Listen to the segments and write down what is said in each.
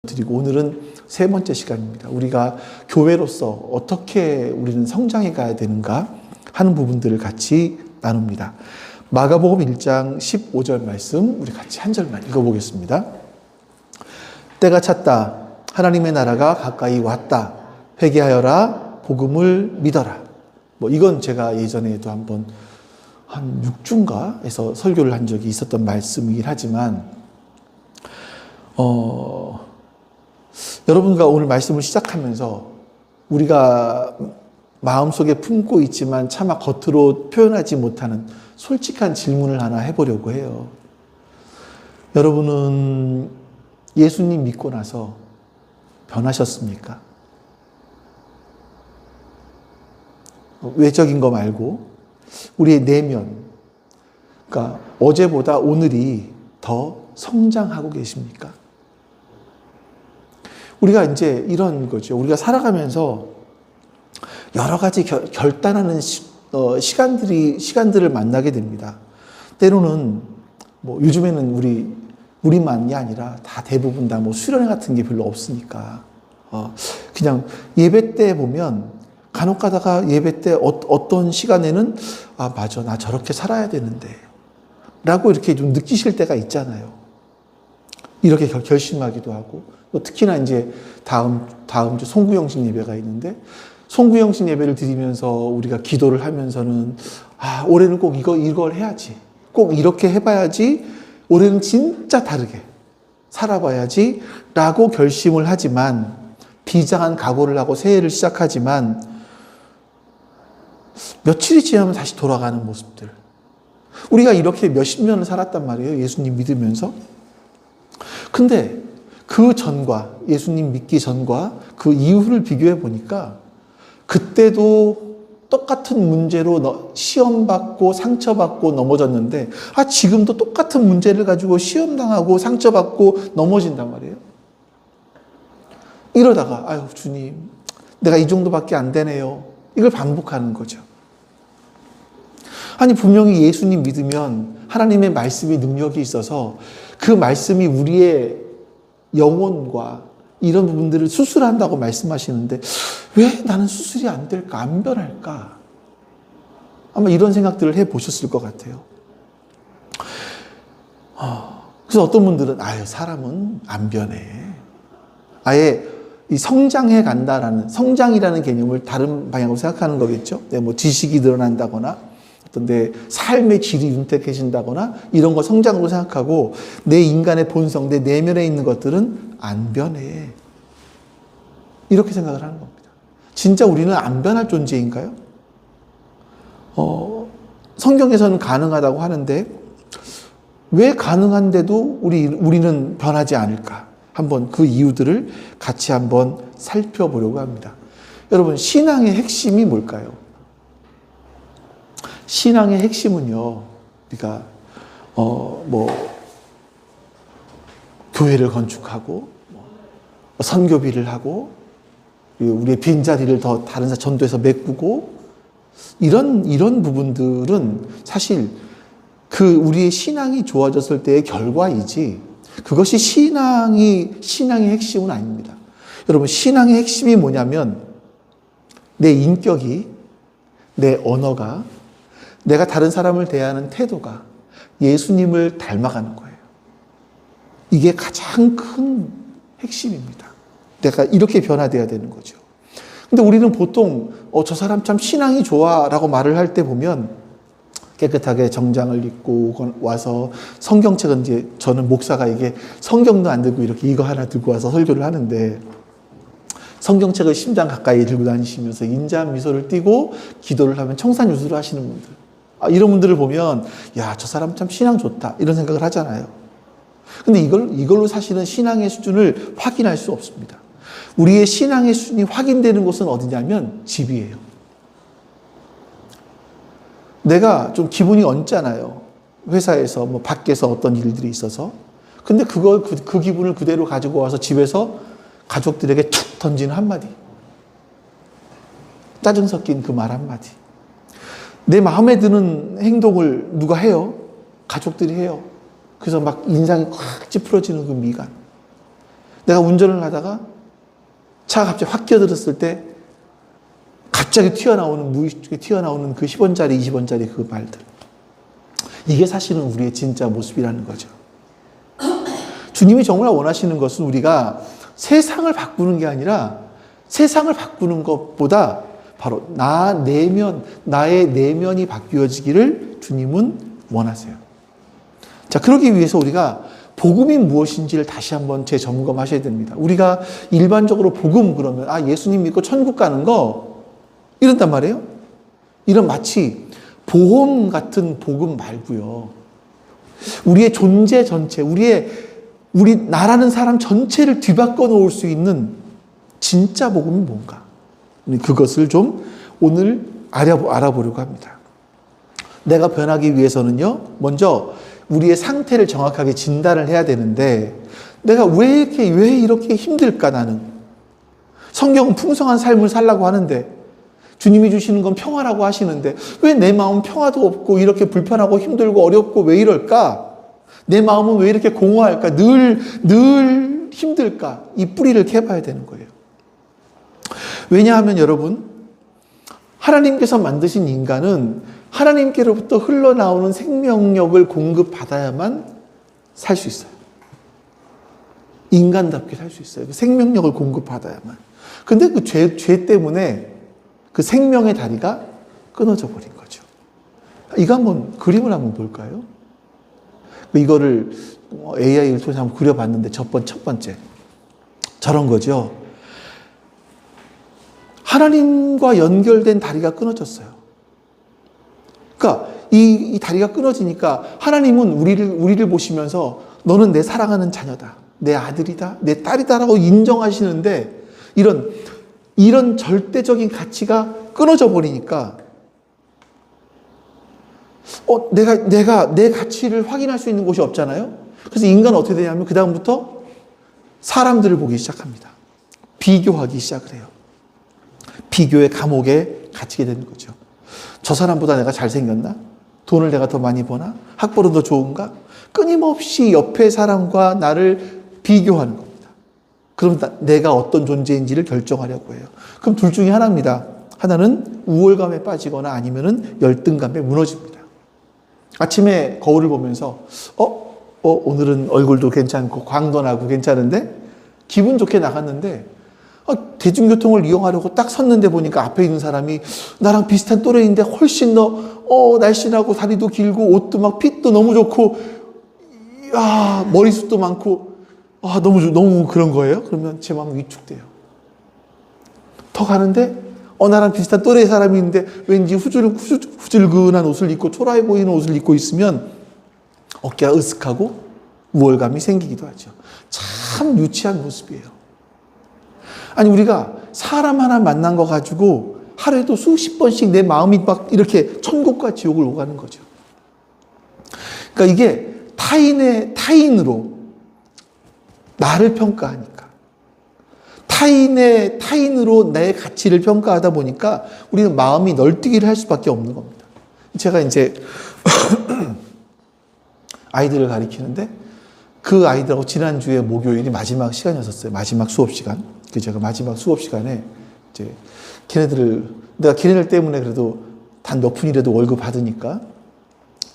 드리고 오늘은 세 번째 시간입니다. 우리가 교회로서 어떻게 우리는 성장해 가야 되는가 하는 부분들을 같이 나눕니다. 마가복음 1장 15절 말씀 우리 같이 한 절만 읽어보겠습니다. 때가 찼다. 하나님의 나라가 가까이 왔다. 회개하여라. 복음을 믿어라. 이건 제가 예전에도 한번 한 6주인가에서 설교를 한 적이 있었던 말씀이긴 하지만 여러분과 오늘 말씀을 시작하면서 우리가 마음속에 품고 있지만 차마 겉으로 표현하지 못하는 솔직한 질문을 하나 해보려고 해요. 여러분은 예수님 믿고 나서 변하셨습니까? 외적인 거 말고 우리의 내면, 그러니까 어제보다 오늘이 더 성장하고 계십니까? 우리가 이제 이런 거죠. 우리가 살아가면서 여러 가지 결단하는 시간들을 만나게 됩니다. 때로는 요즘에는 우리만이 아니라 다 대부분 다 수련회 같은 게 별로 없으니까 그냥 예배 때 보면 간혹 가다가 예배 때 어떤 시간에는 맞아, 나 저렇게 살아야 되는데 라고 이렇게 좀 느끼실 때가 있잖아요. 이렇게 결심하기도 하고, 또 특히나 이제 다음 주 송구영신 예배가 있는데, 송구영신 예배를 드리면서 우리가 기도를 하면서는, 올해는 꼭 이걸 해야지. 꼭 이렇게 해봐야지. 올해는 진짜 다르게 살아봐야지. 라고 결심을 하지만, 비장한 각오를 하고 새해를 시작하지만, 며칠이 지나면 다시 돌아가는 모습들. 우리가 이렇게 몇십 년을 살았단 말이에요. 예수님 믿으면서. 근데 그 전과, 예수님 믿기 전과 그 이후를 비교해 보니까 그때도 똑같은 문제로 시험받고 상처받고 넘어졌는데 지금도 똑같은 문제를 가지고 시험당하고 상처받고 넘어진단 말이에요. 이러다가 주님, 내가 이 정도밖에 안 되네요. 이걸 반복하는 거죠. 분명히 예수님 믿으면 하나님의 말씀이 능력이 있어서 그 말씀이 우리의 영혼과 이런 부분들을 수술한다고 말씀하시는데 왜 나는 수술이 안 될까? 안 변할까? 아마 이런 생각들을 해보셨을 것 같아요. 그래서 어떤 분들은 사람은 안 변해. 아예 이 성장해 간다라는, 성장이라는 개념을 다른 방향으로 생각하는 거겠죠. 지식이 늘어난다거나 내 삶의 질이 윤택해진다거나 이런 거 성장으로 생각하고 내 인간의 본성, 내 내면에 있는 것들은 안 변해. 이렇게 생각을 하는 겁니다. 진짜 우리는 안 변할 존재인가요? 성경에서는 가능하다고 하는데 왜 가능한데도 우리는 변하지 않을까? 한번 그 이유들을 같이 한번 살펴보려고 합니다. 여러분, 신앙의 핵심이 뭘까요? 신앙의 핵심은요, 우리가, 교회를 건축하고, 선교비를 하고, 우리의 빈자리를 더 다른 전도에서 메꾸고, 이런 부분들은 사실 우리의 신앙이 좋아졌을 때의 결과이지, 그것이 신앙의 핵심은 아닙니다. 여러분, 신앙의 핵심이 뭐냐면, 내 인격이, 내 언어가, 내가 다른 사람을 대하는 태도가 예수님을 닮아가는 거예요. 이게 가장 큰 핵심입니다. 내가 이렇게 변화되어야 되는 거죠. 근데 우리는 보통 저 사람 참 신앙이 좋아 라고 말을 할 때 보면 깨끗하게 정장을 입고 와서 성경책은 이제 저는 목사가 이게 성경도 안 들고 이렇게 이거 하나 들고 와서 설교를 하는데 성경책을 심장 가까이 들고 다니시면서 인자한 미소를 띠고 기도를 하면 청산유수를 하시는 분들, 이런 분들을 보면 저 사람 참 신앙 좋다 이런 생각을 하잖아요. 근데 이걸로 사실은 신앙의 수준을 확인할 수 없습니다. 우리의 신앙의 수준이 확인되는 곳은 어디냐면 집이에요. 내가 좀 기분이 언짢아요. 회사에서 밖에서 어떤 일들이 있어서. 근데 그 기분을 그대로 가지고 와서 집에서 가족들에게 툭 던지는 한마디. 짜증 섞인 그 말 한마디. 내 마음에 드는 행동을 누가 해요? 가족들이 해요. 그래서 막 인상이 확 찌푸러지는 그 미간. 내가 운전을 하다가 차가 갑자기 확 끼어들었을 때 갑자기 무의식 중에 튀어나오는 그 10원짜리, 20원짜리 그 말들. 이게 사실은 우리의 진짜 모습이라는 거죠. 주님이 정말 원하시는 것은 우리가 세상을 바꾸는 게 아니라 세상을 바꾸는 것보다 바로 나의 내면이 바뀌어지기를 주님은 원하세요. 자, 그러기 위해서 우리가 복음이 무엇인지를 다시 한번 재점검하셔야 됩니다. 우리가 일반적으로 복음 그러면 예수님 믿고 천국 가는 거 이런단 말이에요. 이런 마치 보험 같은 복음 말고요. 우리의 존재 전체, 우리 나라는 사람 전체를 뒤바꿔 놓을 수 있는 진짜 복음이 뭔가? 그것을 좀 오늘 알아보려고 합니다. 내가 변하기 위해서는요, 먼저 우리의 상태를 정확하게 진단을 해야 되는데, 내가 왜 이렇게 힘들까, 나는? 성경은 풍성한 삶을 살라고 하는데, 주님이 주시는 건 평화라고 하시는데, 왜 내 마음 평화도 없고, 이렇게 불편하고 힘들고 어렵고, 왜 이럴까? 내 마음은 왜 이렇게 공허할까? 늘 힘들까? 이 뿌리를 캐봐야 되는 거예요. 왜냐하면 여러분, 하나님께서 만드신 인간은 하나님께로부터 흘러나오는 생명력을 공급받아야만 살 수 있어요. 인간답게 살 수 있어요. 생명력을 공급받아야만. 근데 그 죄 때문에 그 생명의 다리가 끊어져 버린 거죠. 이거 그림을 한번 볼까요? 이거를 AI를 통해서 한번 그려봤는데 첫 번째. 저런 거죠. 하나님과 연결된 다리가 끊어졌어요. 그러니까 이 다리가 끊어지니까 하나님은 우리를 보시면서 너는 내 사랑하는 자녀다. 내 아들이다. 내 딸이다라고 인정하시는데 이런 절대적인 가치가 끊어져 버리니까 내가 내 가치를 확인할 수 있는 곳이 없잖아요. 그래서 인간은 어떻게 되냐면 그다음부터 사람들을 보기 시작합니다. 비교하기 시작을 해요. 비교의 감옥에 갇히게 되는 거죠. 저 사람보다 내가 잘생겼나? 돈을 내가 더 많이 버나? 학벌은 더 좋은가? 끊임없이 옆의 사람과 나를 비교하는 겁니다. 그럼 내가 어떤 존재인지를 결정하려고 해요. 그럼 둘 중에 하나입니다. 하나는 우월감에 빠지거나 아니면은 열등감에 무너집니다. 아침에 거울을 보면서 오늘은 얼굴도 괜찮고 광도 나고 괜찮은데 기분 좋게 나갔는데 대중교통을 이용하려고 딱 섰는데 보니까 앞에 있는 사람이 나랑 비슷한 또래인데 훨씬 더 날씬하고 다리도 길고 옷도 막 핏도 너무 좋고 머리숱도 많고 너무 그런 거예요. 그러면 제 마음이 위축돼요. 더 가는데 나랑 비슷한 또래의 사람이 있는데 왠지 후줄근한 옷을 입고 초라해 보이는 옷을 입고 있으면 어깨가 으쓱하고 우월감이 생기기도 하죠. 참 유치한 모습이에요. 아니 우리가 사람 하나 만난 거 가지고 하루에도 수십 번씩 내 마음이 막 이렇게 천국과 지옥을 오가는 거죠. 그러니까 이게 타인으로 나를 평가하니까 타인으로 내 가치를 평가하다 보니까 우리는 마음이 널뛰기를 할 수밖에 없는 겁니다. 제가 이제 아이들을 가리키는데 그 아이들하고 지난주에 목요일이 마지막 시간이었어요. 마지막 수업 시간. 제가 마지막 수업 시간에 이제 내가 걔네들 때문에 그래도 단 몇 푼이라도 월급 받으니까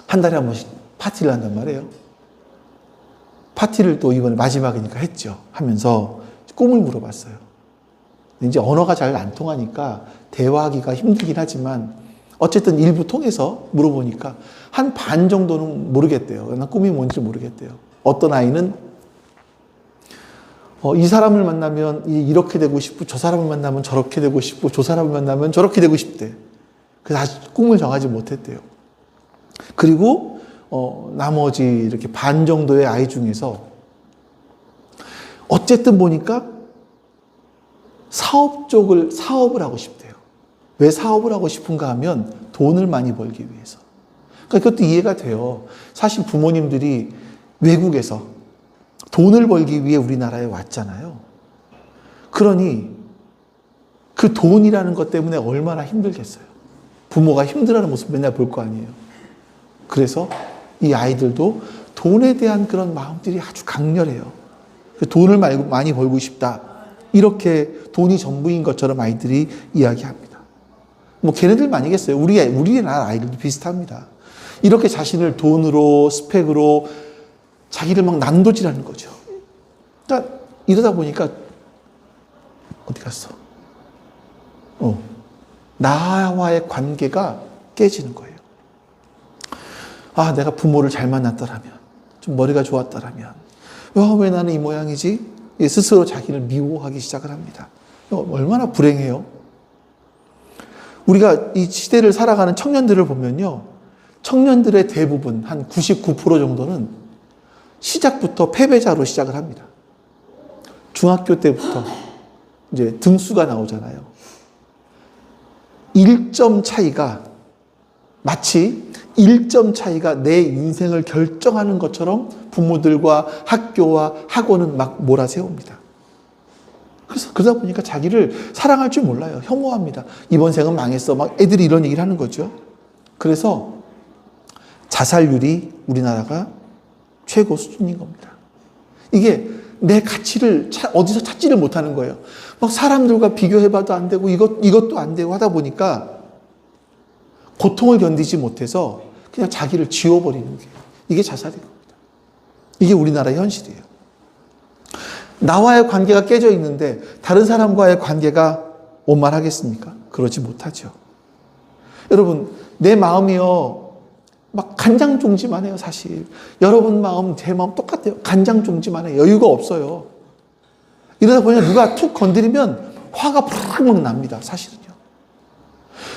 한 달에 한 번씩 파티를 한단 말이에요. 파티를 또 이번에 마지막이니까 했죠. 하면서 꿈을 물어봤어요. 이제 언어가 잘 안 통하니까 대화하기가 힘들긴 하지만 어쨌든 일부 통해서 물어보니까 한 반 정도는 모르겠대요. 난 꿈이 뭔지 모르겠대요. 어떤 아이는 이 사람을 만나면 이렇게 되고 싶고 저 사람을 만나면 저렇게 되고 싶고 저 사람을 만나면 저렇게 되고 싶대. 그래서 아직 꿈을 정하지 못했대요. 그리고 나머지 이렇게 반 정도의 아이 중에서 어쨌든 보니까 사업을 하고 싶대요. 왜 사업을 하고 싶은가 하면 돈을 많이 벌기 위해서. 그러니까 그것도 이해가 돼요. 사실 부모님들이 외국에서 돈을 벌기 위해 우리나라에 왔잖아요. 그러니 그 돈이라는 것 때문에 얼마나 힘들겠어요. 부모가 힘들어하는 모습 맨날 볼 거 아니에요. 그래서 이 아이들도 돈에 대한 그런 마음들이 아주 강렬해요. 돈을 많이 벌고 싶다. 이렇게 돈이 전부인 것처럼 아이들이 이야기합니다. 뭐 걔네들 아니겠어요. 우리나라 아이들도 비슷합니다. 이렇게 자신을 돈으로, 스펙으로 자기를 막 난도질하는 거죠. 그러니까 이러다 보니까 어디 갔어? 나와의 관계가 깨지는 거예요. 아, 내가 부모를 잘 만났더라면, 좀 머리가 좋았더라면, 왜 나는 이 모양이지? 스스로 자기를 미워하기 시작을 합니다. 얼마나 불행해요. 우리가 이 시대를 살아가는 청년들을 보면요, 청년들의 대부분 한 99% 정도는 시작부터 패배자로 시작을 합니다. 중학교 때부터 이제 등수가 나오잖아요. 1점 차이가 마치 1점 차이가 내 인생을 결정하는 것처럼 부모들과 학교와 학원은 막 몰아세웁니다. 그래서 그러다 보니까 자기를 사랑할 줄 몰라요. 혐오합니다. 이번 생은 망했어. 막 애들이 이런 얘기를 하는 거죠. 그래서 자살률이 우리나라가 최고 수준인 겁니다. 이게 내 가치를 어디서 찾지를 못하는 거예요. 막 사람들과 비교해봐도 안 되고 이것도 안 되고 하다 보니까 고통을 견디지 못해서 그냥 자기를 지워버리는 게 이게 자살인 겁니다. 이게 우리나라의 현실이에요. 나와의 관계가 깨져 있는데 다른 사람과의 관계가 원만하겠습니까? 그러지 못하죠. 여러분, 내 마음이요, 막 간장종지만 해요, 사실. 여러분 마음, 제 마음 똑같아요. 간장종지만 해요. 여유가 없어요. 이러다 보니까 누가 툭 건드리면 화가 팍 납니다, 사실은요.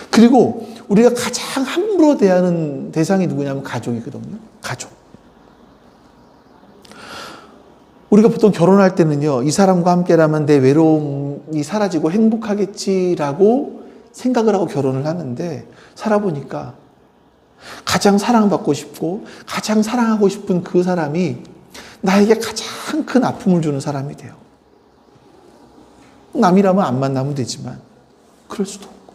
그리고 우리가 가장 함부로 대하는 대상이 누구냐면 가족이거든요. 가족. 우리가 보통 결혼할 때는요, 이 사람과 함께라면 내 외로움이 사라지고 행복하겠지라고 생각을 하고 결혼을 하는데, 살아보니까 가장 사랑받고 싶고 가장 사랑하고 싶은 그 사람이 나에게 가장 큰 아픔을 주는 사람이 돼요. 남이라면 안 만나면 되지만 그럴 수도 없고,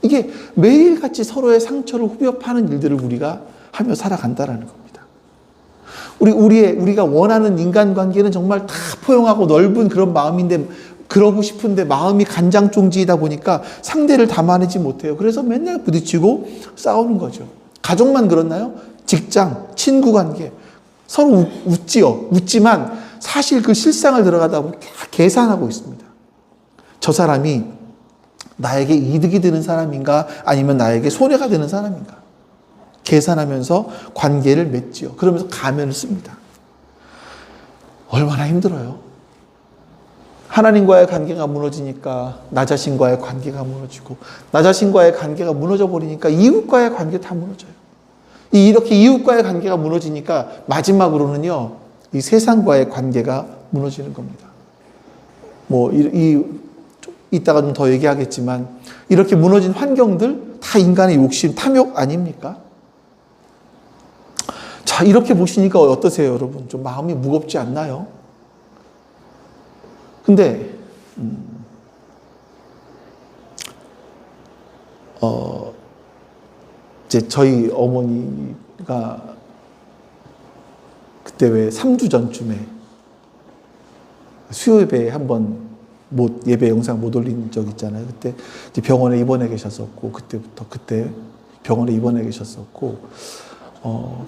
이게 매일같이 서로의 상처를 후벼 파는 일들을 우리가 하며 살아간다라는 겁니다. 우리가 원하는 인간관계는 정말 다 포용하고 넓은 그런 마음인데, 그러고 싶은데 마음이 간장종지이다 보니까 상대를 담아내지 못해요. 그래서 맨날 부딪히고 싸우는 거죠. 가족만 그렇나요? 직장, 친구 관계. 서로 웃지요. 웃지만 사실 그 실상을 들어가다 보면 계산하고 있습니다. 저 사람이 나에게 이득이 되는 사람인가 아니면 나에게 손해가 되는 사람인가. 계산하면서 관계를 맺지요. 그러면서 가면을 씁니다. 얼마나 힘들어요. 하나님과의 관계가 무너지니까 나 자신과의 관계가 무너지고, 나 자신과의 관계가 무너져 버리니까 이웃과의 관계 다 무너져요. 이렇게 이웃과의 관계가 무너지니까 마지막으로는요, 이 세상과의 관계가 무너지는 겁니다. 이따가 좀 더 얘기하겠지만, 이렇게 무너진 환경들 다 인간의 욕심, 탐욕 아닙니까? 자, 이렇게 보시니까 어떠세요, 여러분? 좀 마음이 무겁지 않나요? 근데, 이제 저희 어머니가 그때 왜 3주 전쯤에 수요 예배에 한번 예배 영상 못 올린 적 있잖아요. 그때 이제 병원에 입원해 계셨었고, 그때 병원에 입원해 계셨었고,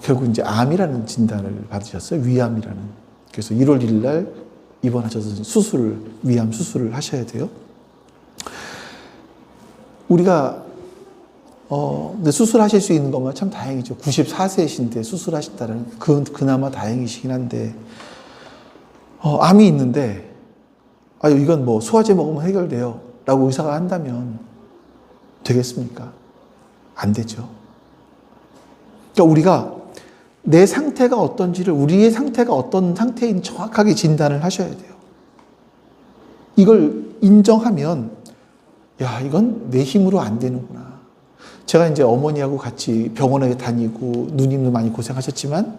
결국 이제 암이라는 진단을 받으셨어요. 위암이라는. 그래서 1월 1일 날 입원하셔서 위암 수술을 하셔야 돼요. 우리가, 근데 수술하실 수 있는 것만 참 다행이죠. 94세이신데 수술하신다는, 그나마 다행이시긴 한데, 암이 있는데, 이건 소화제 먹으면 해결돼요. 라고 의사가 한다면 되겠습니까? 안 되죠. 그러니까 우리가 내 상태가 어떤지를, 우리의 상태가 어떤 상태인지 정확하게 진단을 하셔야 돼요. 이걸 인정하면, 이건 내 힘으로 안 되는구나. 제가 이제 어머니하고 같이 병원에 다니고, 누님도 많이 고생하셨지만,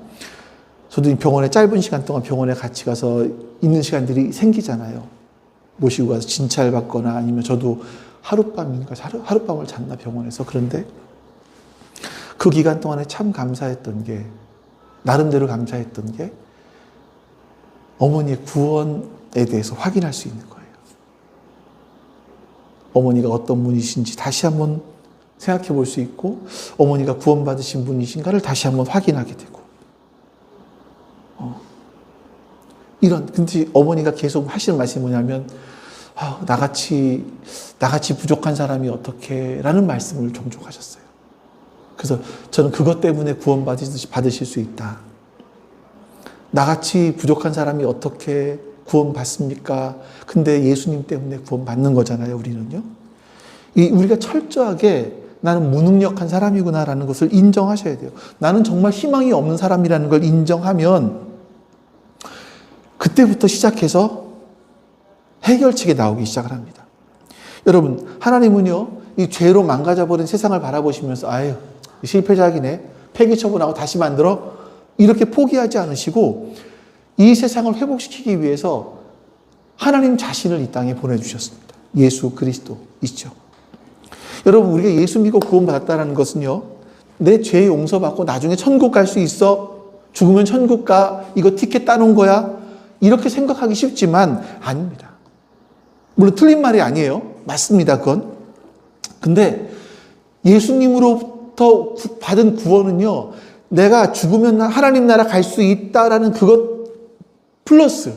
저도 병원에 짧은 시간 동안 병원에 같이 가서 있는 시간들이 생기잖아요. 모시고 가서 진찰받거나 아니면 저도 하룻밤을 잤나 병원에서. 그런데 그 기간 동안에 참 감사했던 게, 나름대로 감사했던 게, 어머니의 구원에 대해서 확인할 수 있는 거예요. 어머니가 어떤 분이신지 다시 한번 생각해 볼 수 있고, 어머니가 구원받으신 분이신가를 다시 한번 확인하게 되고, 근데 어머니가 계속 하시는 말씀이 뭐냐면, 나같이 부족한 사람이 어떻게, 라는 말씀을 종종 하셨어요. 그래서 저는 그것 때문에 받으실 수 있다. 나같이 부족한 사람이 어떻게 구원받습니까? 근데 예수님 때문에 구원받는 거잖아요, 우리는요. 우리가 철저하게 나는 무능력한 사람이구나라는 것을 인정하셔야 돼요. 나는 정말 희망이 없는 사람이라는 걸 인정하면 그때부터 시작해서 해결책이 나오기 시작을 합니다. 여러분, 하나님은요, 이 죄로 망가져버린 세상을 바라보시면서 아유, 실패작이네, 폐기 처분하고 다시 만들어, 이렇게 포기하지 않으시고 이 세상을 회복시키기 위해서 하나님 자신을 이 땅에 보내주셨습니다. 예수 그리스도이죠. 여러분, 우리가 예수 믿고 구원받았다는 것은요, 내 죄 용서받고 나중에 천국 갈 수 있어, 죽으면 천국 가, 이거 티켓 따놓은 거야, 이렇게 생각하기 쉽지만 아닙니다. 물론 틀린 말이 아니에요. 맞습니다, 그건. 근데 예수님으로부터 받은 구원은요, 내가 죽으면 하나님 나라 갈 수 있다라는 그것 플러스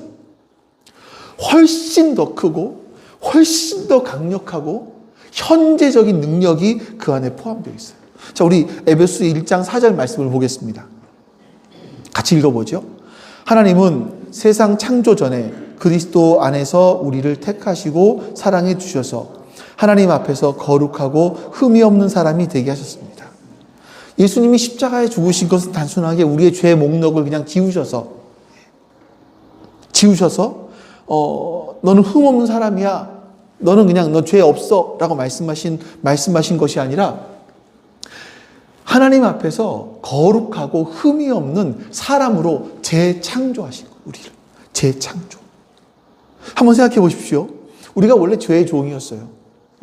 훨씬 더 크고 훨씬 더 강력하고 현재적인 능력이 그 안에 포함되어 있어요. 자, 우리 에베소 1장 4절 말씀을 보겠습니다. 같이 읽어보죠. 하나님은 세상 창조 전에 그리스도 안에서 우리를 택하시고 사랑해 주셔서 하나님 앞에서 거룩하고 흠이 없는 사람이 되게 하셨습니다. 예수님이 십자가에 죽으신 것은 단순하게 우리의 죄의 목록을 그냥 지우셔서 너는 흠 없는 사람이야, 너는 그냥 너 죄 없어 라고 말씀하신 것이 아니라 하나님 앞에서 거룩하고 흠이 없는 사람으로 재창조하신 거예요. 우리를 재창조. 한번 생각해 보십시오. 우리가 원래 죄의 종이었어요.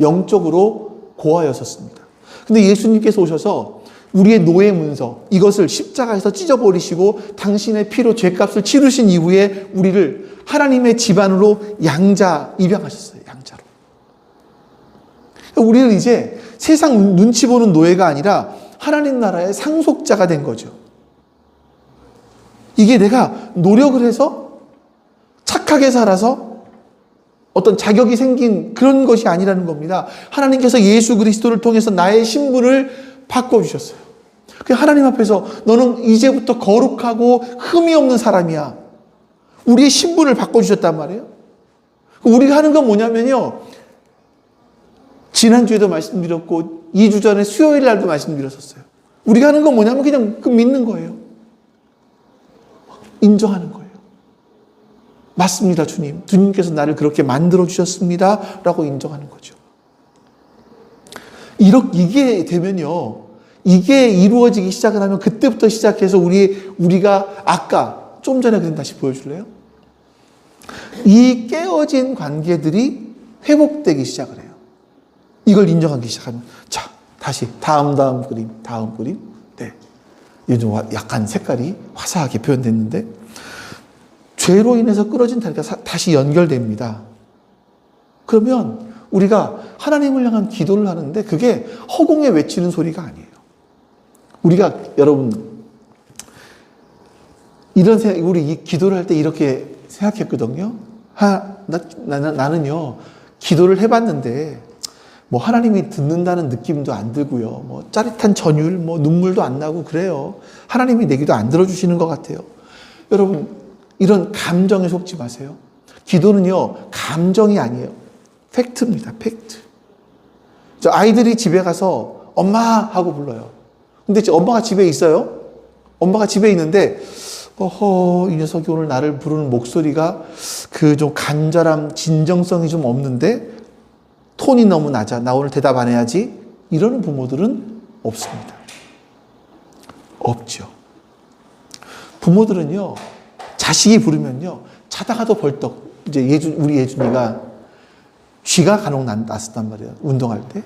영적으로 고아였었습니다. 근데 예수님께서 오셔서 우리의 노예 문서, 이것을 십자가에서 찢어버리시고 당신의 피로 죄값을 치르신 이후에 우리를 하나님의 집안으로 입양하셨어요. 양자로. 우리는 이제 세상 눈치 보는 노예가 아니라 하나님 나라의 상속자가 된 거죠. 이게 내가 노력을 해서 착하게 살아서 어떤 자격이 생긴 그런 것이 아니라는 겁니다. 하나님께서 예수 그리스도를 통해서 나의 신분을 바꿔주셨어요. 하나님 앞에서 너는 이제부터 거룩하고 흠이 없는 사람이야. 우리의 신분을 바꿔주셨단 말이에요. 우리가 하는 건 뭐냐면요, 지난주에도 말씀드렸고 2주 전에 수요일 날도 말씀드렸었어요. 우리가 하는 건 뭐냐면 그냥 믿는 거예요. 인정하는 거예요. 맞습니다, 주님. 주님께서 나를 그렇게 만들어주셨습니다 라고 인정하는 거죠. 이게 되면요, 이게 이루어지기 시작을 하면 그때부터 시작해서 우리가 아까 좀 전에 그냥 다시 보여줄래요? 이 깨어진 관계들이 회복되기 시작을 해요. 이걸 인정하기 시작하면, 자, 다시 다음 그림. 네, 요즘 약간 색깔이 화사하게 표현됐는데, 죄로 인해서 끊어진 다리가 다시 연결됩니다. 그러면 우리가 하나님을 향한 기도를 하는데 그게 허공에 외치는 소리가 아니에요. 우리가 여러분 우리 이 기도를 할 때 이렇게 생각했거든요. 나는요, 기도를 해봤는데 뭐 하나님이 듣는다는 느낌도 안 들고요, 뭐 짜릿한 전율, 뭐 눈물도 안 나고 그래요. 하나님이 내 기도 안 들어주시는 것 같아요. 여러분, 이런 감정에 속지 마세요. 기도는요, 감정이 아니에요. 팩트입니다. 팩트. 저 아이들이 집에 가서 엄마 하고 불러요. 근데 엄마가 집에 있어요. 엄마가 집에 있는데 이 녀석이 오늘 나를 부르는 목소리가 그 좀 간절함, 진정성이 좀 없는데 톤이 너무 낮아. 나 오늘 대답 안 해야지. 이러는 부모들은 없습니다. 없죠. 부모들은요, 자식이 부르면요, 자다가도 벌떡, 이제 우리 예준이가 쥐가 간혹 났었단 말이에요. 운동할 때.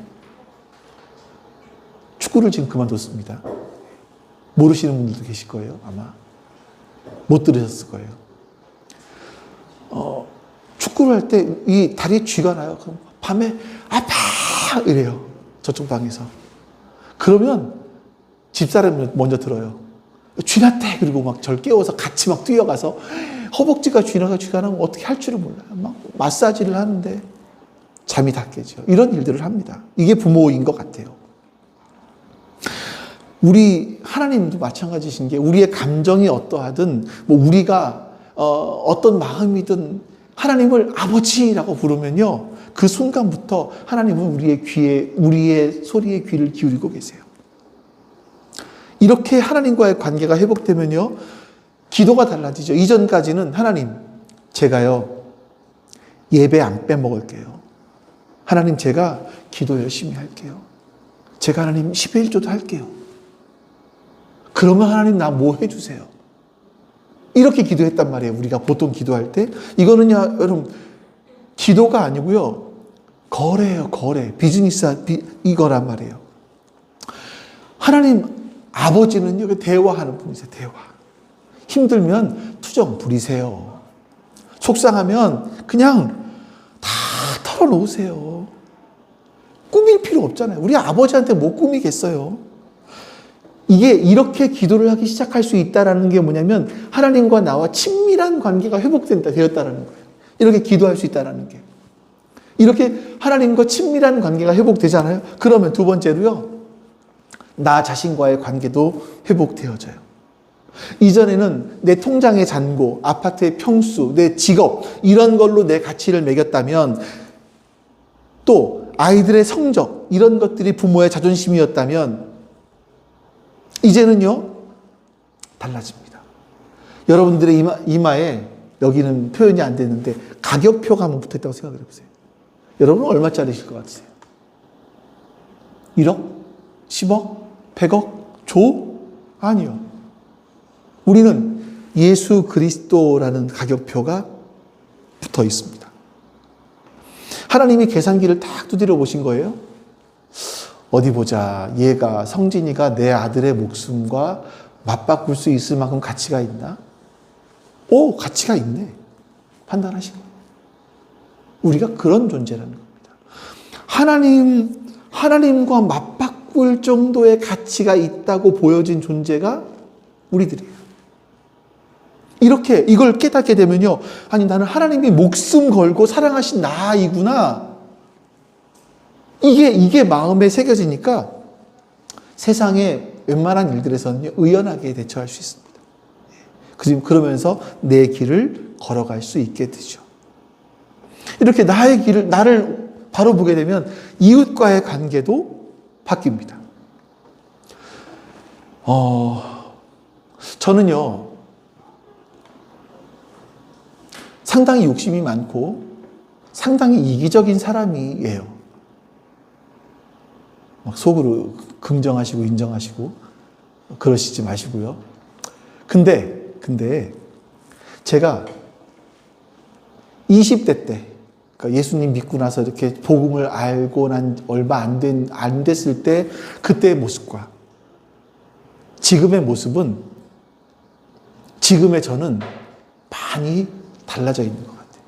축구를 지금 그만뒀습니다. 모르시는 분들도 계실 거예요, 아마. 못 들으셨을 거예요. 축구를 할 때 이 다리에 쥐가 나요. 그럼 밤에 아파 이래요. 저쪽 방에서. 그러면 집사람이 먼저 들어요. 쥐 났대. 그리고 막 저를 깨워서 같이 막 뛰어가서 허벅지가 쥐가 나면 어떻게 할 줄을 몰라요. 막 마사지를 하는데 잠이 다 깨죠. 이런 일들을 합니다. 이게 부모인 것 같아요. 우리 하나님도 마찬가지신 게 우리의 감정이 어떠하든 뭐 우리가 어떤 마음이든 하나님을 아버지라고 부르면요. 그 순간부터 하나님은 우리의 소리에 귀를 기울이고 계세요. 이렇게 하나님과의 관계가 회복되면요. 기도가 달라지죠. 이전까지는 하나님, 제가요. 예배 안 빼먹을게요. 하나님, 제가 기도 열심히 할게요. 제가 하나님 10의 1조도 할게요. 그러면 하나님 나 뭐 해주세요. 이렇게 기도했단 말이에요. 우리가 보통 기도할 때. 이거는요, 여러분, 기도가 아니고요. 거래예요, 거래. 비즈니스, 이거란 말이에요. 하나님 아버지는요, 대화하는 분이세요, 대화. 힘들면 투정 부리세요. 속상하면 그냥 다 털어놓으세요. 꾸밀 필요 없잖아요. 우리 아버지한테 뭐 꾸미겠어요. 이게 이렇게 기도를 하기 시작할 수 있다는 게 뭐냐면 하나님과 나와 친밀한 관계가 되었다는 거예요. 이렇게 기도할 수 있다는 게. 이렇게 하나님과 친밀한 관계가 회복되잖아요. 그러면 두 번째로요. 나 자신과의 관계도 회복되어져요. 이전에는 내 통장의 잔고, 아파트의 평수, 내 직업 이런 걸로 내 가치를 매겼다면 또 아이들의 성적 이런 것들이 부모의 자존심이었다면 이제는요, 달라집니다. 여러분들의 이마에 여기는 표현이 안 되는데 가격표가 한번 붙어 있다고 생각을 해보세요. 여러분은 얼마짜리실 것 같으세요? 1억? 10억? 100억? 조? 아니요. 우리는 예수 그리스도라는 가격표가 붙어 있습니다. 하나님이 계산기를 딱 두드려 보신 거예요. 어디 보자. 성진이가 내 아들의 목숨과 맞바꿀 수 있을 만큼 가치가 있나? 오, 가치가 있네. 판단하신 거예요. 우리가 그런 존재라는 겁니다. 하나님과 맞바꿀 정도의 가치가 있다고 보여진 존재가 우리들이에요. 이렇게 이걸 깨닫게 되면요. 아니, 나는 하나님이 목숨 걸고 사랑하신 나이구나. 이게 마음에 새겨지니까 세상의 웬만한 일들에서는 의연하게 대처할 수 있습니다. 그러면서 내 길을 걸어갈 수 있게 되죠. 이렇게 나를 바로 보게 되면 이웃과의 관계도 바뀝니다. 저는요, 상당히 욕심이 많고 상당히 이기적인 사람이에요. 막 속으로 긍정하시고 인정하시고 그러시지 마시고요. 근데 제가 20대 때, 그러니까 예수님 믿고 나서 이렇게 복음을 알고 난 얼마 안 됐을 때 그때의 모습과 지금의 모습은 지금의 저는 많이 달라져 있는 것 같아요.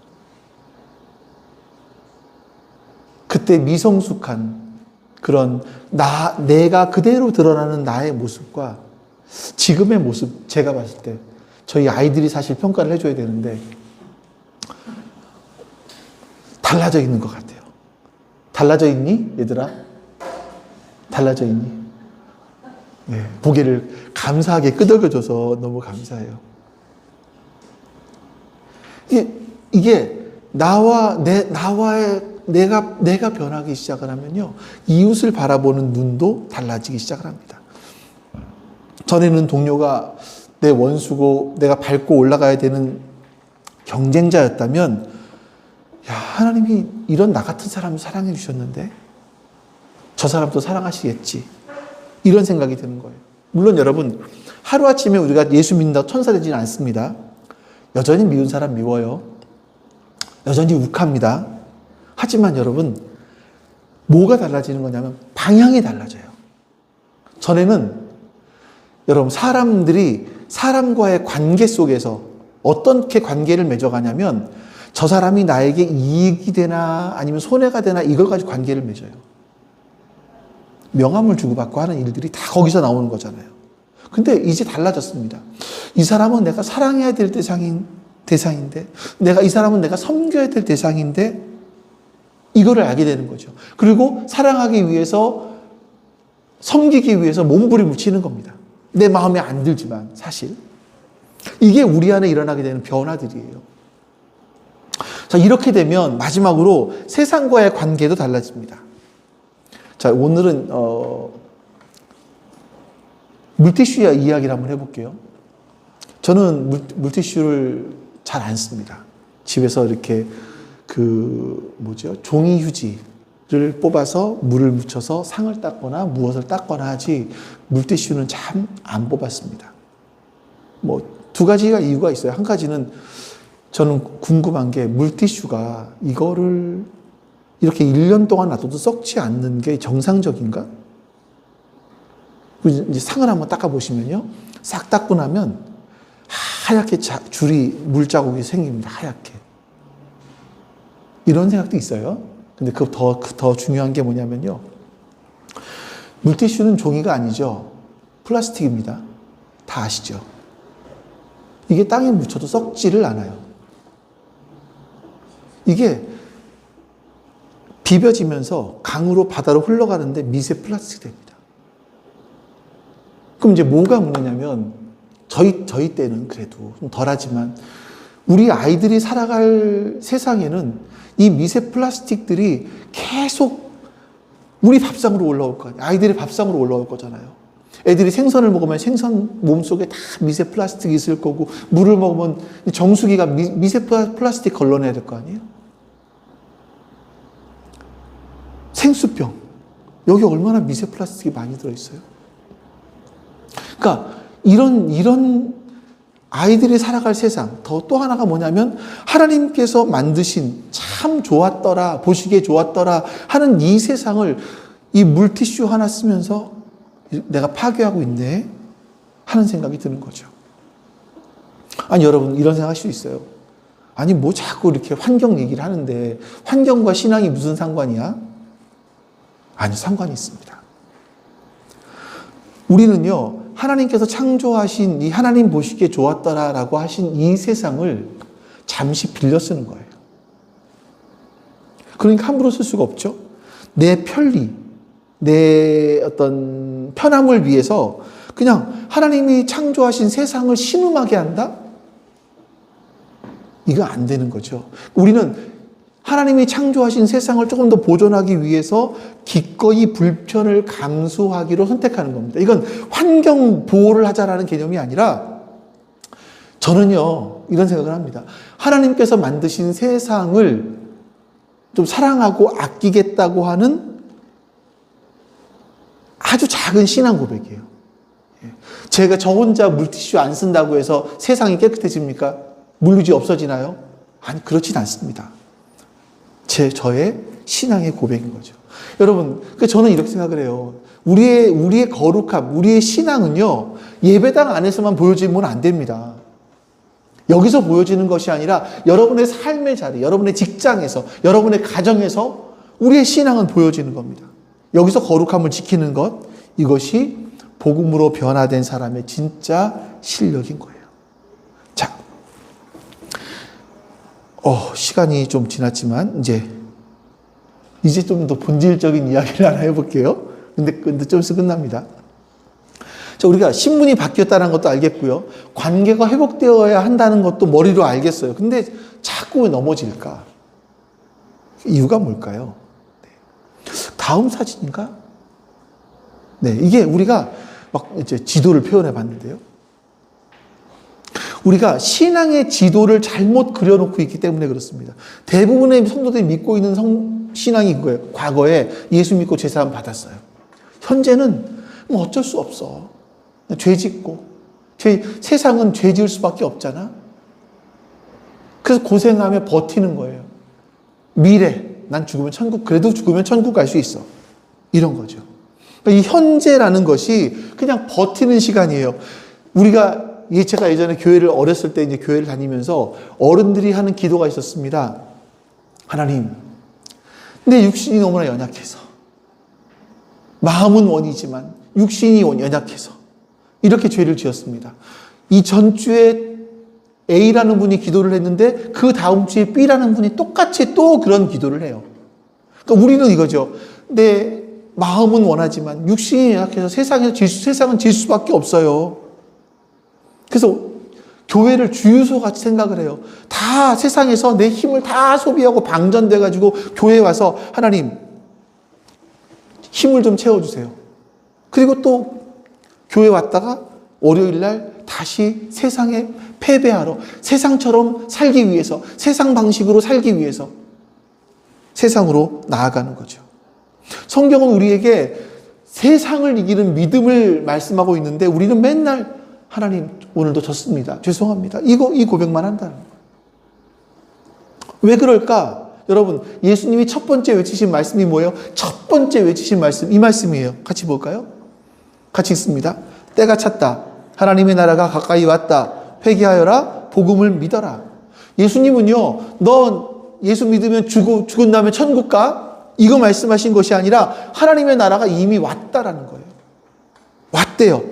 그때 미성숙한 그런 내가 그대로 드러나는 나의 모습과 지금의 모습, 제가 봤을 때 저희 아이들이 사실 평가를 해줘야 되는데 달라져 있는 것 같아요. 달라져 있니? 얘들아? 달라져 있니? 네, 고개를 감사하게 끄덕여줘서 너무 감사해요. 이게 내가 변하기 시작을 하면요. 이웃을 바라보는 눈도 달라지기 시작을 합니다. 전에는 동료가 내 원수고 내가 밟고 올라가야 되는 경쟁자였다면 하나님이 이런 나 같은 사람을 사랑해 주셨는데 저 사람도 사랑하시겠지. 이런 생각이 드는 거예요. 물론 여러분 하루아침에 우리가 예수 믿는다고 천사 되지는 않습니다. 여전히 미운 사람 미워요. 여전히 욱합니다. 하지만 여러분 뭐가 달라지는 거냐면 방향이 달라져요. 전에는 여러분 사람들이 사람과의 관계 속에서 어떻게 관계를 맺어가냐면 저 사람이 나에게 이익이 되나 아니면 손해가 되나 이걸 가지고 관계를 맺어요. 명함을 주고받고 하는 일들이 다 거기서 나오는 거잖아요. 근데 이제 달라졌습니다. 이 사람은 내가 사랑해야 될 대상인데, 이 사람은 내가 섬겨야 될 대상인데, 이거를 알게 되는 거죠. 그리고 사랑하기 위해서, 섬기기 위해서 몸부림을 치는 겁니다. 내 마음에 안 들지만, 사실. 이게 우리 안에 일어나게 되는 변화들이에요. 자, 이렇게 되면 마지막으로 세상과의 관계도 달라집니다. 자, 오늘은, 물티슈 이야기를 한번 해볼게요. 저는 물티슈를 잘 안 씁니다. 집에서 이렇게 종이 휴지를 뽑아서 물을 묻혀서 상을 닦거나 무엇을 닦거나 하지 물티슈는 참 안 뽑았습니다. 두 가지가 이유가 있어요. 한 가지는 저는 궁금한 게 물티슈가 이거를 이렇게 1년 동안 놔둬도 썩지 않는 게 정상적인가? 이제 상을 한번 닦아보시면요. 싹 닦고 나면 하얗게 물자국이 생깁니다. 하얗게. 이런 생각도 있어요. 근데 더 중요한 게 뭐냐면요. 물티슈는 종이가 아니죠. 플라스틱입니다. 다 아시죠? 이게 땅에 묻혀도 썩지를 않아요. 이게 비벼지면서 강으로 바다로 흘러가는데 미세 플라스틱이 됩니다. 그럼 이제 뭐가 문제냐면 저희 때는 그래도 좀 덜하지만 우리 아이들이 살아갈 세상에는 이 미세 플라스틱들이 계속 우리 밥상으로 올라올 거 아니에요. 아이들의 밥상으로 올라올 거잖아요. 애들이 생선을 먹으면 생선 몸속에 다 미세 플라스틱이 있을 거고 물을 먹으면 정수기가 미세 플라스틱 걸러내야 될 거 아니에요. 생수병 여기 얼마나 미세 플라스틱이 많이 들어있어요. 그러니까 이런 아이들이 살아갈 세상 또 하나가 뭐냐면 하나님께서 만드신 참 좋았더라 보시기에 좋았더라 하는 이 세상을 이 물티슈 하나 쓰면서 내가 파괴하고 있네 하는 생각이 드는 거죠. 아니 여러분 이런 생각 할 수 있어요. 아니 뭐 자꾸 이렇게 환경 얘기를 하는데 환경과 신앙이 무슨 상관이야? 아니 상관이 있습니다. 우리는요 하나님께서 창조하신 이 하나님 보시기에 좋았더라라고 하신 이 세상을 잠시 빌려 쓰는 거예요. 그러니까 함부로 쓸 수가 없죠. 내 편리, 내 어떤 편함을 위해서 그냥 하나님이 창조하신 세상을 신음하게 한다? 이거 안 되는 거죠. 우리는 하나님이 창조하신 세상을 조금 더 보존하기 위해서 기꺼이 불편을 감수하기로 선택하는 겁니다. 이건 환경 보호를 하자라는 개념이 아니라 저는요 이런 생각을 합니다. 하나님께서 만드신 세상을 좀 사랑하고 아끼겠다고 하는 아주 작은 신앙 고백이에요. 제가 저 혼자 물티슈 안 쓴다고 해서 세상이 깨끗해집니까? 물류지 없어지나요? 아니 그렇진 않습니다. 저의 신앙의 고백인 거죠. 여러분, 저는 이렇게 생각을 해요. 우리의 거룩함, 우리의 신앙은요, 예배당 안에서만 보여지면 안 됩니다. 여기서 보여지는 것이 아니라 여러분의 삶의 자리, 여러분의 직장에서, 여러분의 가정에서 우리의 신앙은 보여지는 겁니다. 여기서 거룩함을 지키는 것, 이것이 복음으로 변화된 사람의 진짜 실력인 거예요. 자, 시간이 좀 지났지만 이제 좀 더 본질적인 이야기를 하나 해볼게요. 근데 좀 있으면 끝납니다. 자, 우리가 신분이 바뀌었다는 것도 알겠고요. 관계가 회복되어야 한다는 것도 머리로 알겠어요. 근데 자꾸 왜 넘어질까? 이유가 뭘까요? 네. 다음 사진인가? 네, 이게 우리가 막 이제 지도를 표현해 봤는데요. 우리가 신앙의 지도를 잘못 그려놓고 있기 때문에 그렇습니다. 대부분의 성도들이 믿고 있는 신앙이 그거예요. 과거에 예수 믿고 제사함 받았어요. 현재는 뭐 어쩔 수 없어. 죄 짓고. 세상은 죄 지을 수밖에 없잖아. 그래서 고생하며 버티는 거예요. 미래, 난 죽으면 천국, 그래도 죽으면 천국 갈 수 있어. 이런 거죠. 이 현재라는 것이 그냥 버티는 시간이에요. 우리가 제가 예전에 교회를 어렸을 때 이제 교회를 다니면서 어른들이 하는 기도가 있었습니다. 하나님, 내 육신이 너무나 연약해서, 마음은 원이지만 육신이 연약해서 이렇게 죄를 지었습니다. 이 전주에 A라는 분이 기도를 했는데 그 다음 주에 B라는 분이 똑같이 또 그런 기도를 해요. 그러니까 우리는 이거죠. 내 마음은 원하지만 육신이 연약해서 세상은 질 수밖에 없어요. 그래서 교회를 주유소 같이 생각을 해요. 다 세상에서 내 힘을 다 소비하고 방전돼가지고 교회에 와서 하나님 힘을 좀 채워주세요. 그리고 또 교회 왔다가 월요일 날 다시 세상에 패배하러, 세상처럼 살기 위해서, 세상 방식으로 살기 위해서 세상으로 나아가는 거죠. 성경은 우리에게 세상을 이기는 믿음을 말씀하고 있는데 우리는 맨날 하나님 오늘도 졌습니다. 죄송합니다. 이 고백만 한다는 거예요. 왜 그럴까? 여러분, 예수님이 첫 번째 외치신 말씀이 뭐예요? 첫 번째 외치신 말씀, 이 말씀이에요. 같이 볼까요? 같이 읽습니다. 때가 찼다. 하나님의 나라가 가까이 왔다. 회개하여라. 복음을 믿어라. 예수님은요, 너 예수 믿으면 죽은 다음에 천국 가? 이거 말씀하신 것이 아니라 하나님의 나라가 이미 왔다라는 거예요. 왔대요.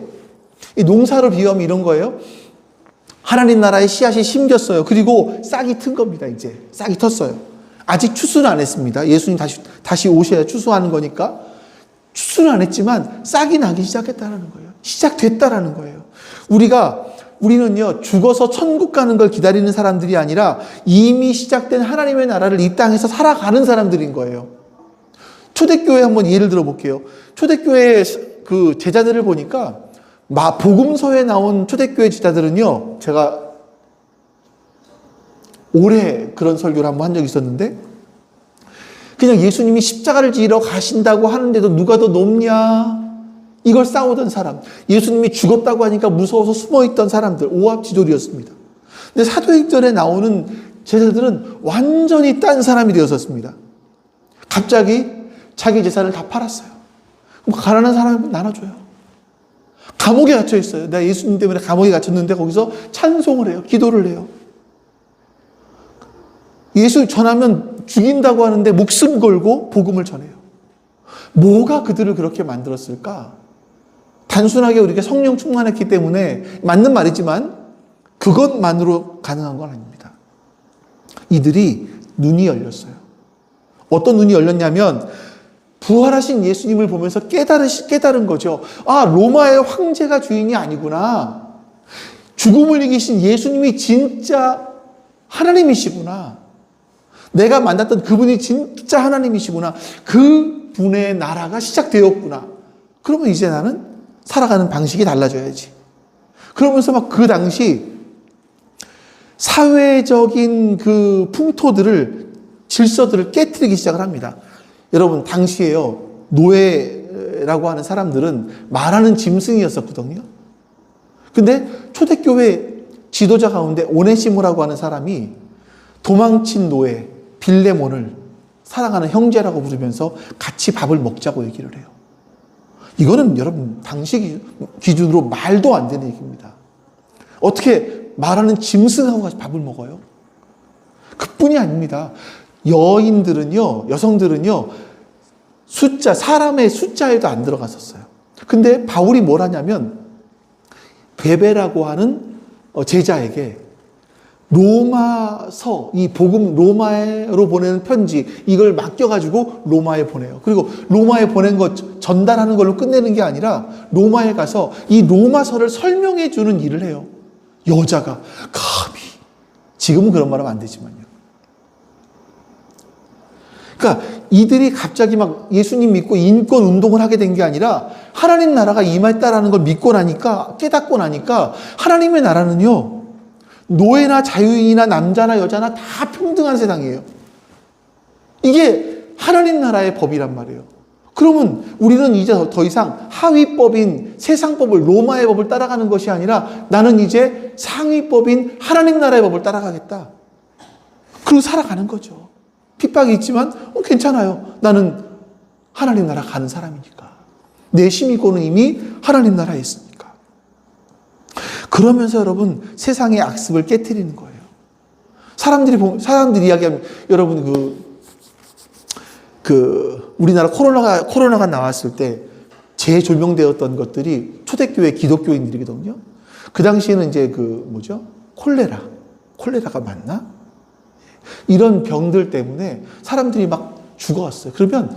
이 농사를 비유하면 이런 거예요. 하나님 나라의 씨앗이 심겼어요. 그리고 싹이 튼 겁니다. 이제 싹이 텄어요. 아직 추수는 안 했습니다. 예수님 다시 오셔야 추수하는 거니까. 추수는 안 했지만 싹이 나기 시작했다는 거예요. 시작됐다라는 거예요. 우리는요, 죽어서 천국 가는 걸 기다리는 사람들이 아니라 이미 시작된 하나님의 나라를 이 땅에서 살아가는 사람들인 거예요. 초대교회 한번 예를 들어 볼게요. 초대교회 그 제자들을 보니까 복음서에 나온 초대교회 제자들은요, 제가 올해 그런 설교를 한번 한 적이 있었는데, 그냥 예수님이 십자가를 지러 가신다고 하는데도 누가 더 높냐? 이걸 싸우던 사람. 예수님이 죽었다고 하니까 무서워서 숨어있던 사람들. 오합지졸이었습니다. 근데 사도행전에 나오는 제자들은 완전히 딴 사람이 되었었습니다. 갑자기 자기 재산을 다 팔았어요. 가난한 사람을 나눠줘요. 감옥에 갇혀 있어요. 내가 예수님 때문에 감옥에 갇혔는데 거기서 찬송을 해요. 기도를 해요. 예수 전하면 죽인다고 하는데 목숨 걸고 복음을 전해요. 뭐가 그들을 그렇게 만들었을까? 단순하게 우리가 성령 충만했기 때문에 맞는 말이지만 그것만으로 가능한 건 아닙니다. 이들이 눈이 열렸어요. 어떤 눈이 열렸냐면 부활하신 예수님을 보면서 깨달은 거죠. 아, 로마의 황제가 주인이 아니구나. 죽음을 이기신 예수님이 진짜 하나님이시구나. 내가 만났던 그분이 진짜 하나님이시구나. 그분의 나라가 시작되었구나. 그러면 이제 나는 살아가는 방식이 달라져야지. 그러면서 막 그 당시 사회적인 그 풍토들을, 질서들을 깨트리기 시작을 합니다. 여러분, 당시에요, 노예라고 하는 사람들은 말하는 짐승이었었거든요. 근데 초대교회 지도자 가운데 오네시모라고 하는 사람이 도망친 노예 빌레몬을 사랑하는 형제라고 부르면서 같이 밥을 먹자고 얘기를 해요. 이거는 여러분 당시 기준으로 말도 안 되는 얘기입니다. 어떻게 말하는 짐승하고 같이 밥을 먹어요? 그뿐이 아닙니다. 여성들은요 사람의 숫자에도 안 들어갔었어요. 근데 바울이 뭘 하냐면 베베라고 하는 제자에게 로마서, 이 복음 로마로 보내는 편지, 이걸 맡겨가지고 로마에 보내요. 그리고 로마에 보낸 것 전달하는 걸로 끝내는 게 아니라 로마에 가서 이 로마서를 설명해 주는 일을 해요. 여자가 감히. 지금은 그런 말 하면 안 되지만요. 그러니까 이들이 갑자기 막 예수님 믿고 인권 운동을 하게 된 게 아니라 하나님 나라가 임했다라는 걸 믿고 나니까, 깨닫고 나니까 하나님의 나라는요, 노예나 자유인이나 남자나 여자나 다 평등한 세상이에요. 이게 하나님 나라의 법이란 말이에요. 그러면 우리는 이제 더 이상 하위법인 세상법을, 로마의 법을 따라가는 것이 아니라 나는 이제 상위법인 하나님 나라의 법을 따라가겠다. 그리고 살아가는 거죠. 핍박이 있지만 괜찮아요. 나는 하나님 나라 가는 사람이니까. 내 심이고는 이미 하나님 나라에 있으니까. 그러면서 여러분 세상의 악습을 깨트리는 거예요. 사람들이 이야기하면 여러분 우리나라 코로나가 나왔을 때 재조명되었던 것들이 초대교회 기독교인들이거든요. 그 당시에는 이제 콜레라가 맞나? 이런 병들 때문에 사람들이 막 죽어왔어요. 그러면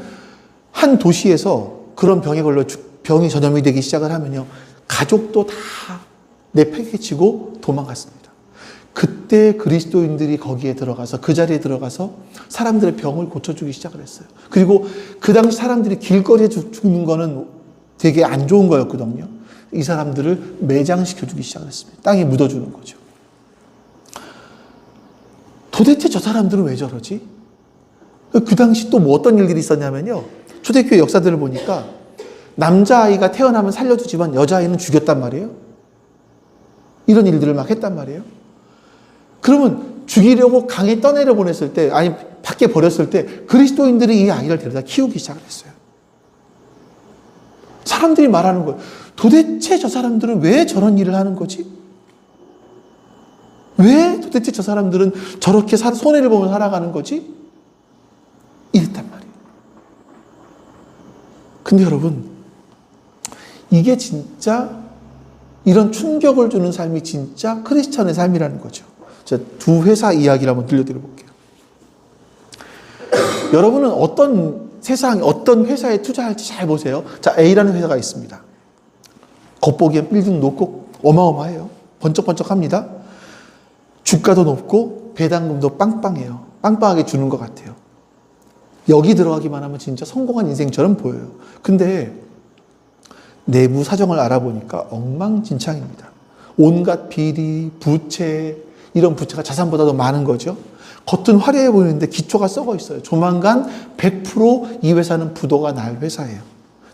한 도시에서 그런 병에 걸려 병이 전염이 되기 시작을 하면요, 가족도 다 내팽개치고 도망갔습니다. 그때 그리스도인들이 거기에 들어가서 그 자리에 들어가서 사람들의 병을 고쳐주기 시작을 했어요. 그리고 그 당시 사람들이 길거리에 죽는 거는 되게 안 좋은 거였거든요. 이 사람들을 매장시켜주기 시작을 했습니다. 땅에 묻어주는 거죠. 도대체 저 사람들은 왜 저러지? 그 당시 또 뭐 어떤 일들이 있었냐면요, 초대교회 역사들을 보니까 남자아이가 태어나면 살려주지만 여자아이는 죽였단 말이에요. 이런 일들을 막 했단 말이에요. 그러면 죽이려고 강에 떠내려 보냈을 때, 아니 밖에 버렸을 때 그리스도인들이 이 아이를 데려다 키우기 시작을 했어요. 사람들이 말하는 거예요. 도대체 저 사람들은 왜 저런 일을 하는 거지? 왜 도대체 저 사람들은 저렇게 손해를 보며 살아가는 거지? 이랬단 말이에요. 근데 여러분, 이게 진짜 이런 충격을 주는 삶이 진짜 크리스천의 삶이라는 거죠. 제가 두 회사 이야기를 한번 들려드려 볼게요. 여러분은 어떤 회사에 투자할지 잘 보세요. 자, A라는 회사가 있습니다. 겉보기엔 빌딩 높고 어마어마해요. 번쩍번쩍합니다. 주가도 높고 배당금도 빵빵해요. 빵빵하게 주는 것 같아요. 여기 들어가기만 하면 진짜 성공한 인생처럼 보여요. 근데 내부 사정을 알아보니까 엉망진창입니다. 온갖 비리, 부채, 이런 부채가 자산보다도 많은 거죠. 겉은 화려해 보이는데 기초가 썩어 있어요. 조만간 100% 이 회사는 부도가 날 회사예요.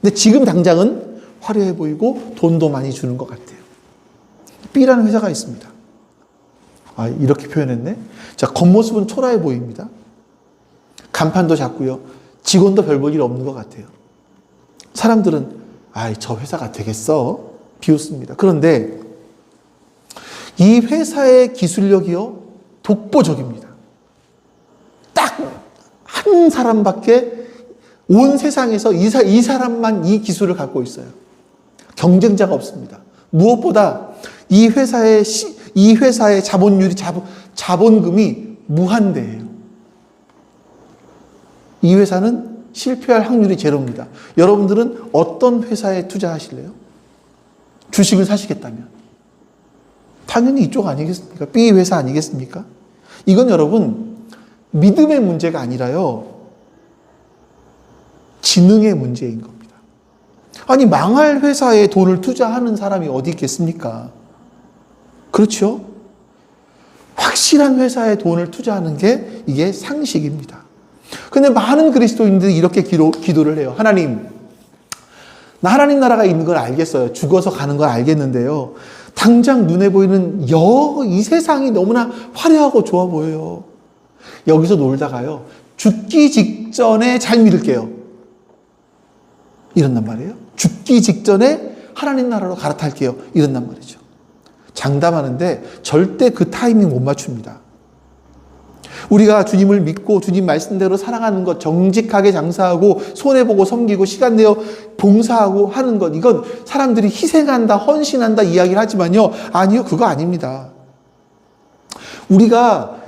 근데 지금 당장은 화려해 보이고 돈도 많이 주는 것 같아요. B라는 회사가 있습니다. 아, 이렇게 표현했네. 자, 겉모습은 초라해 보입니다. 간판도 작고요. 직원도 별 볼 일 없는 것 같아요. 사람들은 저 회사가 되겠어? 비웃습니다. 그런데 이 회사의 기술력이요, 독보적입니다. 딱 한 사람밖에 온 세상에서 이 사람만 이 기술을 갖고 있어요. 경쟁자가 없습니다. 무엇보다 이 회사의 자본금이 무한대예요. 이 회사는 실패할 확률이 제로입니다. 여러분들은 어떤 회사에 투자하실래요? 주식을 사시겠다면 당연히 이쪽 아니겠습니까? B 회사 아니겠습니까? 이건 여러분 믿음의 문제가 아니라요, 지능의 문제인 겁니다. 아니, 망할 회사에 돈을 투자하는 사람이 어디 있겠습니까? 그렇죠? 확실한 회사에 돈을 투자하는 게 이게 상식입니다. 근데 많은 그리스도인들이 이렇게 기도를 해요. 하나님, 나 하나님 나라가 있는 걸 알겠어요. 죽어서 가는 걸 알겠는데요, 당장 눈에 보이는 이 세상이 너무나 화려하고 좋아 보여요. 여기서 놀다가요, 죽기 직전에 잘 믿을게요. 이런단 말이에요. 죽기 직전에 하나님 나라로 갈아탈게요. 이런단 말이죠. 장담하는데 절대 그 타이밍 못 맞춥니다. 우리가 주님을 믿고 주님 말씀대로 살아가는 것, 정직하게 장사하고 손해보고 섬기고 시간 내어 봉사하고 하는 것, 이건 사람들이 희생한다, 헌신한다 이야기를 하지만요, 아니요, 그거 아닙니다. 우리가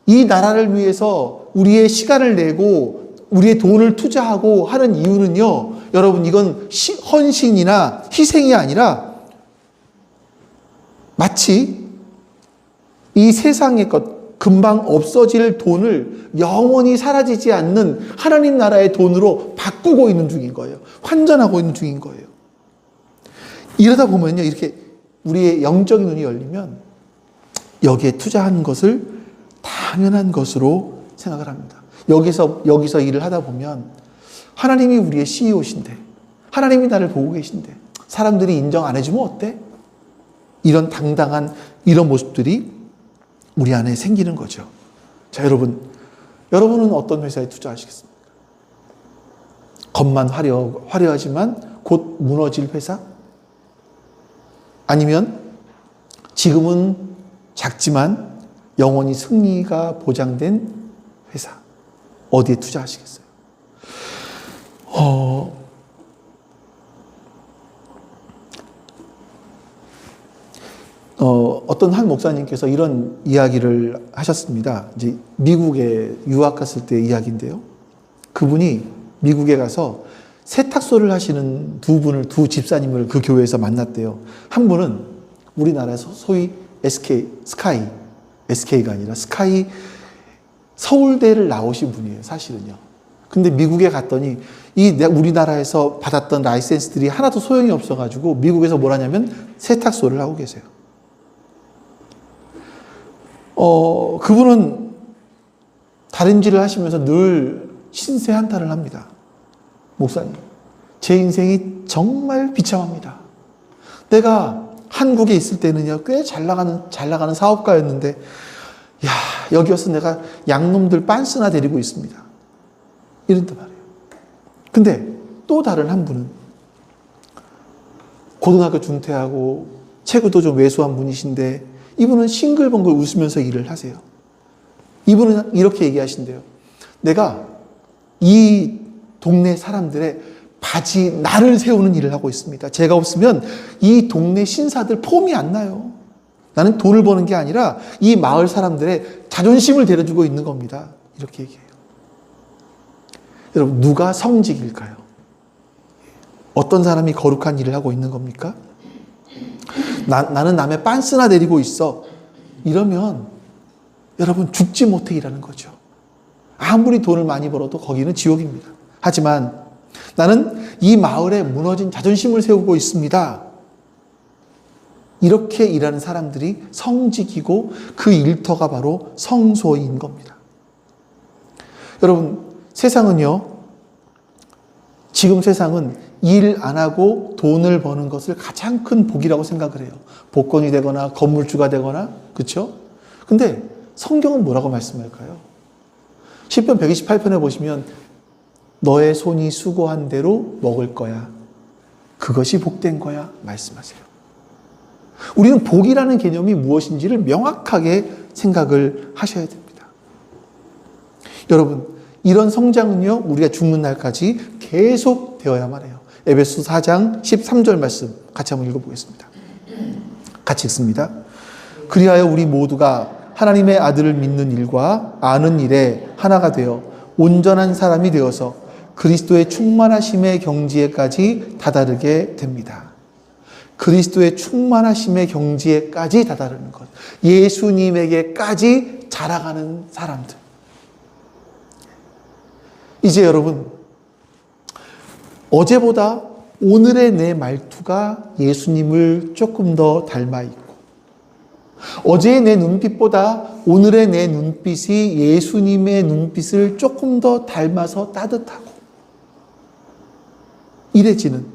이 나라를 위해서 우리의 시간을 내고 우리의 돈을 투자하고 하는 이유는요, 여러분, 이건 헌신이나 희생이 아니라 마치 이 세상의 것, 금방 없어질 돈을 영원히 사라지지 않는 하나님 나라의 돈으로 바꾸고 있는 중인 거예요. 환전하고 있는 중인 거예요. 이러다 보면요, 이렇게 우리의 영적인 눈이 열리면 여기에 투자하는 것을 당연한 것으로 생각을 합니다. 여기서 일을 하다 보면 하나님이 우리의 CEO신데, 하나님이 나를 보고 계신데 사람들이 인정 안 해주면 어때? 이런 당당한 이런 모습들이 우리 안에 생기는 거죠. 자, 여러분은 어떤 회사에 투자하시겠습니까? 겉만 화려하지만 곧 무너질 회사? 아니면 지금은 작지만 영원히 승리가 보장된 회사. 어디에 투자하시겠어요? 어떤 한 목사님께서 이런 이야기를 하셨습니다. 이제 미국에 유학 갔을 때 이야기인데요. 그분이 미국에 가서 세탁소를 하시는 두 집사님을 그 교회에서 만났대요. 한 분은 우리나라에서 소위 SK가 아니라 스카이 서울대를 나오신 분이에요, 사실은요. 근데 미국에 갔더니 우리나라에서 받았던 라이센스들이 하나도 소용이 없어가지고 미국에서 뭘 하냐면 세탁소를 하고 계세요. 그분은 다른 일을 하시면서 늘 신세 한탄을 합니다. 목사님, 제 인생이 정말 비참합니다. 내가 한국에 있을 때는요, 꽤 잘 나가는 사업가였는데, 야, 여기 와서 내가 양놈들 빤스나 데리고 있습니다. 이런단 말이에요. 근데 또 다른 한 분은 고등학교 중퇴하고 체구도 좀 왜소한 분이신데, 이분은 싱글벙글 웃으면서 일을 하세요. 이분은 이렇게 얘기하신대요. 내가 이 동네 사람들의 바지 날을 세우는 일을 하고 있습니다. 제가 없으면 이 동네 신사들 폼이 안 나요. 나는 돈을 버는 게 아니라 이 마을 사람들의 자존심을 데려주고 있는 겁니다. 이렇게 얘기해요. 여러분, 누가 성직일까요? 어떤 사람이 거룩한 일을 하고 있는 겁니까? 나는 남의 빤스나 내리고 있어. 이러면 여러분 죽지 못해 일하는 거죠. 아무리 돈을 많이 벌어도 거기는 지옥입니다. 하지만 나는 이 마을에 무너진 자존심을 세우고 있습니다. 이렇게 일하는 사람들이 성직이고 그 일터가 바로 성소인 겁니다. 여러분, 지금 세상은 일 안 하고 돈을 버는 것을 가장 큰 복이라고 생각을 해요. 복권이 되거나 건물주가 되거나, 그렇죠? 근데 성경은 뭐라고 말씀할까요? 시편 128편에 보시면 너의 손이 수고한 대로 먹을 거야. 그것이 복된 거야. 말씀하세요. 우리는 복이라는 개념이 무엇인지를 명확하게 생각을 하셔야 됩니다. 여러분, 이런 성장은요, 우리가 죽는 날까지 계속 되어야만 해요. 에베소 4장 13절 말씀 같이 한번 읽어보겠습니다. 같이 읽습니다. 그리하여 우리 모두가 하나님의 아들을 믿는 일과 아는 일에 하나가 되어 온전한 사람이 되어서 그리스도의 충만하심의 경지에까지 다다르게 됩니다. 그리스도의 충만하심의 경지에까지 다다르는 것. 예수님에게까지 자라가는 사람들. 이제 여러분, 어제보다 오늘의 내 말투가 예수님을 조금 더 닮아 있고, 어제의 내 눈빛보다 오늘의 내 눈빛이 예수님의 눈빛을 조금 더 닮아서 따뜻하고 이래지는,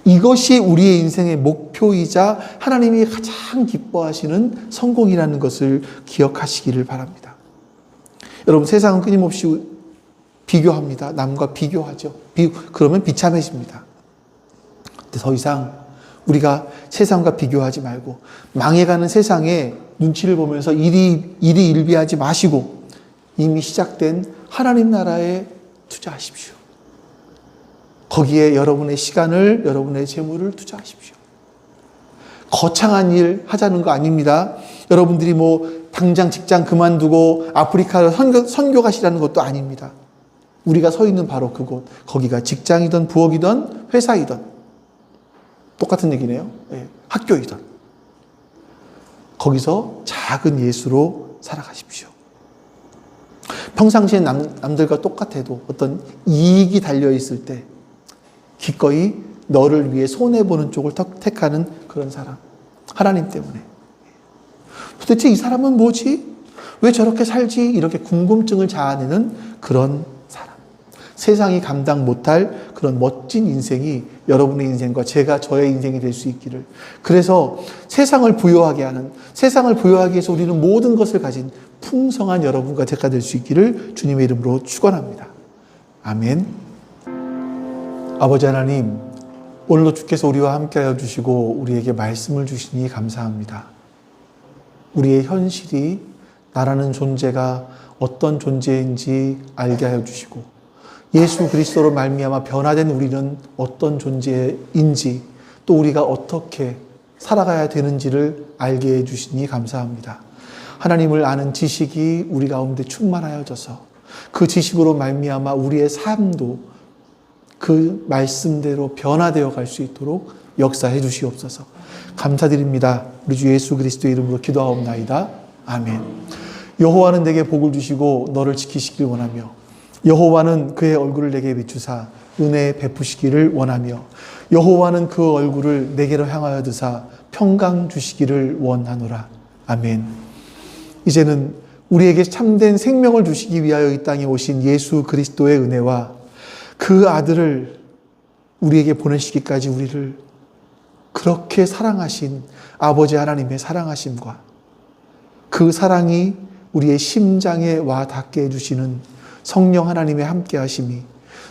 이것이 우리의 인생의 목표이자 하나님이 가장 기뻐하시는 성공이라는 것을 기억하시기를 바랍니다. 여러분, 세상은 끊임없이 비교합니다. 남과 비교하죠. 그러면 비참해집니다. 근데 더 이상 우리가 세상과 비교하지 말고 망해가는 세상에 눈치를 보면서 일희일비하지 마시고 이미 시작된 하나님 나라에 투자하십시오. 거기에 여러분의 시간을, 여러분의 재물을 투자하십시오. 거창한 일 하자는 거 아닙니다. 여러분들이 당장 직장 그만두고 아프리카로 선교 가시라는 것도 아닙니다. 우리가 서 있는 바로 그곳, 거기가 직장이든 부엌이든 회사이든 똑같은 얘기네요. 네, 학교이든 거기서 작은 예수로 살아가십시오. 평상시에 남들과 똑같아도 어떤 이익이 달려있을 때 기꺼이 너를 위해 손해보는 쪽을 택하는 그런 사람. 하나님 때문에. 도대체 이 사람은 뭐지? 왜 저렇게 살지? 이렇게 궁금증을 자아내는 그런 사람. 세상이 감당 못할 그런 멋진 인생이 여러분의 인생과 저의 인생이 될 수 있기를. 그래서 세상을 부여하게 하기 위해서 우리는 모든 것을 가진 풍성한 여러분과 제가 될 수 있기를 주님의 이름으로 축원합니다. 아멘. 아버지 하나님, 오늘도 주께서 우리와 함께하여 주시고 우리에게 말씀을 주시니 감사합니다. 우리의 현실이 나라는 존재가 어떤 존재인지 알게 하여 주시고 예수 그리스도로 말미암아 변화된 우리는 어떤 존재인지 또 우리가 어떻게 살아가야 되는지를 알게 해 주시니 감사합니다. 하나님을 아는 지식이 우리 가운데 충만하여져서 그 지식으로 말미암아 우리의 삶도 그 말씀대로 변화되어 갈 수 있도록 역사해 주시옵소서. 감사드립니다. 우리 주 예수 그리스도의 이름으로 기도하옵나이다. 아멘. 여호와는 내게 복을 주시고 너를 지키시길 원하며 여호와는 그의 얼굴을 내게 비추사 은혜 베푸시기를 원하며 여호와는 그 얼굴을 내게로 향하여 드사 평강 주시기를 원하노라. 아멘. 이제는 우리에게 참된 생명을 주시기 위하여 이 땅에 오신 예수 그리스도의 은혜와 그 아들을 우리에게 보내시기까지 우리를 그렇게 사랑하신 아버지 하나님의 사랑하심과 그 사랑이 우리의 심장에 와 닿게 해주시는 성령 하나님의 함께 하심이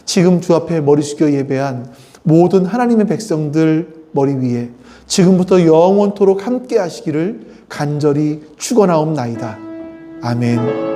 지금 주 앞에 머리 숙여 예배한 모든 하나님의 백성들 머리 위에 지금부터 영원토록 함께 하시기를 간절히 축원하옵나이다. 아멘.